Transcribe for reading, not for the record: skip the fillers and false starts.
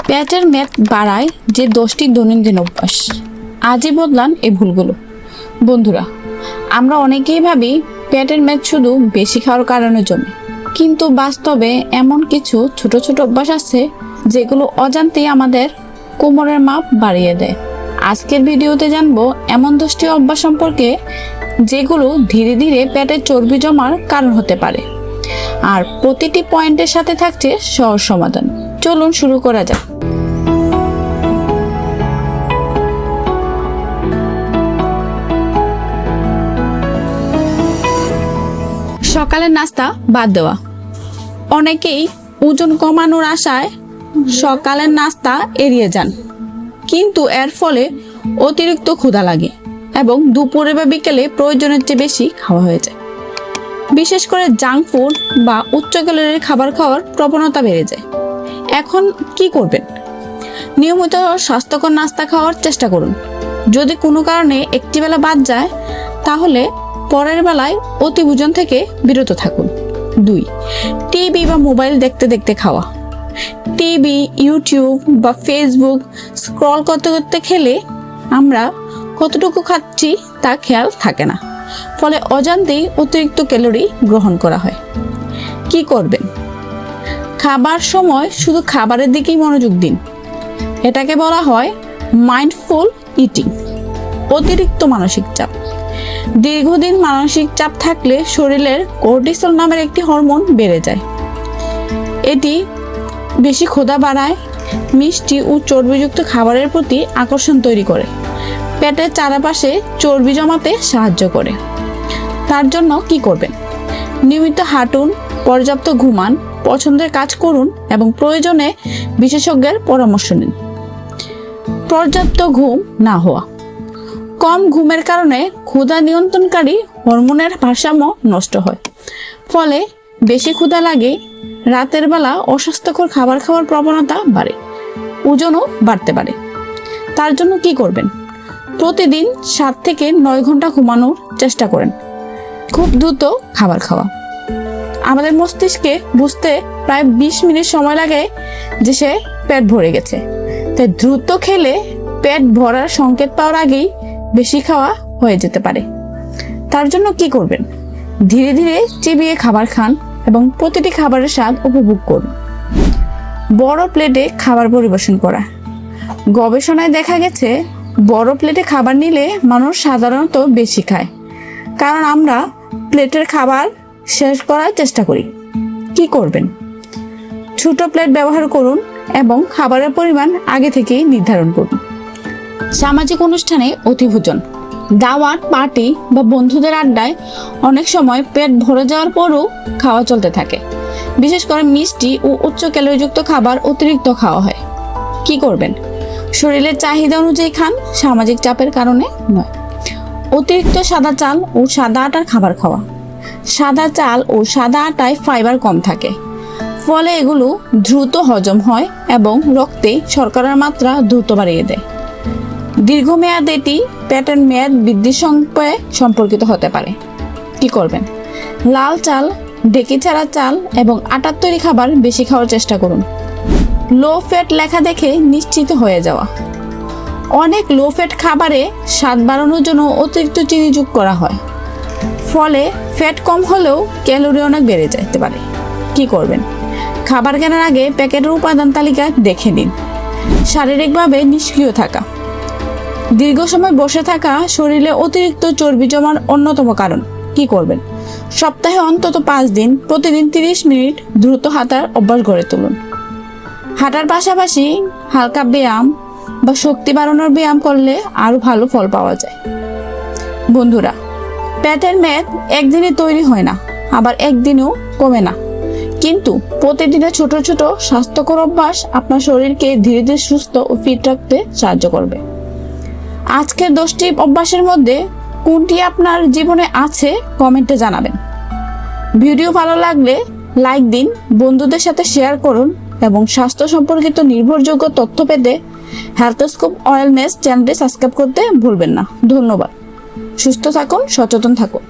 পেটের মেদ বাড়ায় যে 10টি দৈনন্দিন অভ্যাস। আজই বদলান এই ভুলগুলো। বন্ধুরা, আমরা অনেকেই ভাবি পেটের মেদ শুধু বেশি খাওয়ার কারণে জমে, কিন্তু বাস্তবে এমন কিছু ছোট ছোট অভ্যাস আছে যেগুলো অজান্তেই আমাদের কোমরের মাপ বাড়িয়ে দেয়। আজকের ভিডিওতে জানবো এমন 10টি অভ্যাস সম্পর্কে যেগুলো ধীরে ধীরে পেটের চর্বি জমার কারণ হতে পারে, আর প্রতিটি পয়েন্টের সাথে থাকছে সহজ সমাধান। চলুন শুরু করা যাক। সকালের নাস্তা বাদ দেওয়া। অনেকেই ওজন কমানোর আশায় সকালের নাস্তা এড়িয়ে যান, কিন্তু এর ফলে অতিরিক্ত ক্ষুধা লাগে এবং দুপুরে বা বিকেলে প্রয়োজনের চেয়ে বেশি খাওয়া হয়ে যায়। বিশেষ করে জাঙ্ক ফুড বা উচ্চ ক্যালোরির খাবার খাওয়ার প্রবণতা বেড়ে যায়। এখন কি করবেন? নিয়মিত স্বাস্থ্যকর নাস্তা খাওয়ার চেষ্টা করুন। যদি কোনো কারণে একটি বেলা বাদ যায়, তাহলে পরের বেলায় অতিভোজন থেকে বিরত থাকুন। 2. টিভি বা মোবাইল দেখতে দেখতে খাওয়া। টিভি, ইউটিউব বা ফেসবুক স্ক্রল করতে করতে খেলে আমরা কতটুকু খাচ্ছি তা খেয়াল থাকে না, ফলে অজান্তেই অতিরিক্ত ক্যালোরি গ্রহণ করা হয়। কি করবেন? খাবার সময় শুধু খাবারের দিকেই মনোযোগ দিন। এটাকে বলা হয় মাইন্ডফুল ইটিং। অতিরিক্ত মানসিক চাপ। দীর্ঘদিন মানসিক চাপ থাকলে শরীরের কর্টিসল নামের একটি হরমোন বেড়ে যায়। এটি বেশি ক্ষুধা বাড়ায়, মিষ্টি ও চর্বিযুক্ত খাবারের প্রতি আকর্ষণ তৈরি করে, পেটের চারপাশে চর্বি জমাতে সাহায্য করে। তার জন্য কি করবেন? নিয়মিত হাঁটুন, পর্যাপ্ত ঘুমান, পছন্দের কাজ করুন এবং প্রয়োজনে বিশেষজ্ঞের পরামর্শ নিন। পর্যাপ্ত ঘুম না হওয়া। কম ঘুমের কারণে ক্ষুধা নিয়ন্ত্রণকারী হরমোনের ভারসাম্য নষ্ট হয়, ফলে বেশি ক্ষুধা লাগে। রাতের বেলা অস্বাস্থ্যকর খাবার খাওয়ার প্রবণতা বাড়ে, ওজনও বাড়তে পারে। তার জন্য কি করবেন? প্রতিদিন 7 থেকে 9 ঘন্টা ঘুমানোর চেষ্টা করেন। খুব দ্রুত খাবার খাওয়া। আমাদের মস্তিষ্কে বুঝতে প্রায় 20 মিনিট সময় লাগে যে সে পেট ভরে গেছে, তাই দ্রুত খেলে পেট ভরার সংকেত পাওয়ার আগেই বেশি খাওয়া হয়ে যেতে পারে। তার জন্য কি করবেন? ধীরে ধীরে চিবিয়ে খাবার খান এবং প্রতিটি খাবারের স্বাদ উপভোগ করুন। বড় প্লেটে খাবার পরিবেশন করা। গবেষণায় দেখা গেছে বড় প্লেটে খাবার নিলে মানুষ সাধারণত বেশি খায়, কারণ আমরা প্লেটের খাবার শেষ করার চেষ্টা করি। কি করবেন? ছোট প্লেট ব্যবহার করুন এবং খাবারের পরিমাণ আগে থেকেই নির্ধারণ করুন। সামাজিক অনুষ্ঠানে অতিভোজন। দাওয়াত, পার্টি বা বন্ধুদের আড্ডায় অনেক সময় পেট ভরে যাওয়ার পরও খাওয়া চলতে থাকে। বিশেষ করে মিষ্টি ও উচ্চ ক্যালোরিযুক্ত খাবার অতিরিক্ত খাওয়া হয়। কি করবেন? শরীরের চাহিদা অনুযায়ী খান, সামাজিক চাপের কারণে নয়। অতিরিক্ত সাদা চাল ও সাদা আটার খাবার খাওয়া। সাদা চাল ও সাদা আটায় ফাইবার কম থাকে, ফলে এগুলো দ্রুত হজম হয় এবং রক্তে শর্করার মাত্রা দ্রুত বাড়িয়ে দেয়। দীর্ঘমেয়াদে এটি পেটের মেদ বৃদ্ধির সঙ্গে সম্পর্কিত হতে পারে। কি করবেন? লাল চাল, ঢেকি ছাড়া চাল এবং আটার তৈরি খাবার বেশি খাওয়ার চেষ্টা করুন। লো ফ্যাট লেখা দেখে নিশ্চিত হয়ে যাওয়া। অনেক লো ফ্যাট খাবারে স্বাদ বাড়ানোর জন্য অতিরিক্ত চিনি যোগ করা হয়, ফলে ফ্যাট কম হলেও ক্যালোরি অনেক বেড়ে যেতে পারে। কি করবেন? খাবার কেনার আগে প্যাকেটের উপাদান তালিকা দেখে নিন। শারীরিকভাবে নিষ্ক্রিয় থাকা। দীর্ঘ সময় বসে থাকা শরীরে অতিরিক্ত চর্বি জমার অন্যতম কারণ। কি করবেন? সপ্তাহে অন্তত 5 দিন প্রতিদিন 30 মিনিট দ্রুত হাঁটার অভ্যাস গড়ে তুলুন। হাঁটার পাশাপাশি হালকা ব্যায়াম বা শক্তি বাড়ানোর ব্যায়াম করলে আরো ভালো ফল পাওয়া যায়। বন্ধুরা, পেটের মেদ একদিনে তৈরি হয় না, আবার একদিনেও কমে না, কিন্তু প্রতিদিনের ছোট ছোট স্বাস্থ্যকর অভ্যাস আপনার শরীরকে ধীরে ধীরে সুস্থ ও ফিট রাখতে সাহায্য করবে। আজকের 10টি অভ্যাসের মধ্যে কোনটি আপনার জীবনে আছে কমেন্টে জানাবেন। ভিডিও ভালো লাগলে লাইক দিন, বন্ধুদের সাথে শেয়ার করুন এবং স্বাস্থ্য সম্পর্কিত নির্ভরযোগ্য তথ্য পেতে হেলথ স্কুপ ওয়েলনেস চ্যানেলটি সাবস্ক্রাইব করতে ভুলবেন না। ধন্যবাদ। সুস্থ থাকুন, সচেতন থাকুন।